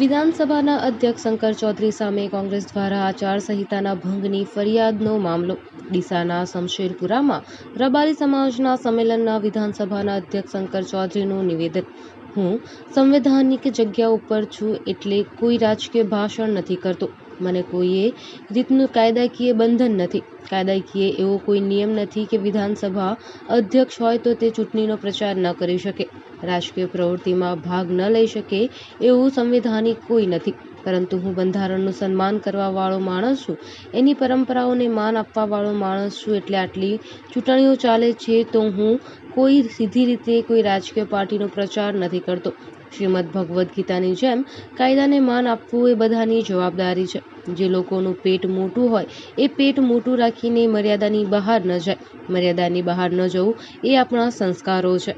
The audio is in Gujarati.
વિધાનસભાના અધ્યક્ષ શંકર ચૌધરી સામે કોંગ્રેસ દ્વારા આચારસંહિતાના ભંગની ફરિયાદનો મામલો. ડીસાના શમશેરપુરામાં રબારી સમાજના સંમેલનના વિધાનસભાના અધ્યક્ષ શંકર ચૌધરીનું નિવેદન. હું સંવૈધાનિક જગ્યા ઉપર છું એટલે કોઈ રાજકીય ભાષણ નથી કરતો. મને કોઈ રીતનું કાયદાકીય બંધન નથી. કાયદાકીય એવો કોઈ નિયમ નથી કે વિધાનસભા અધ્યક્ષ હોય તો તે ચૂંટણીનો પ્રચાર ન કરી શકે, રાજકીય પ્રવૃત્તિમાં ભાગ ન લઈ શકે એવું સંવૈધાનિક કોઈ નથી. પરંતુ હું બંધારણનું સન્માન કરવા વાળો માણસ છું, એની પરંપરાઓને માન આપવા વાળો માણસ છું. એટલે આટલી ચૂંટણીઓ ચાલે છે તો હું કોઈ સીધી રીતે કોઈ રાજકીય પાર્ટીનો પ્રચાર નથી કરતો. શ્રીમદ ભગવદ્ ગીતાની જેમ કાયદાને માન આપવું એ બધાની જવાબદારી છે. જે લોકોનું પેટ મોટું હોય એ પેટ મોટું રાખીને મર્યાદાની બહાર ન જાય. મર્યાદાની બહાર ન જવું એ આપણા સંસ્કારો છે.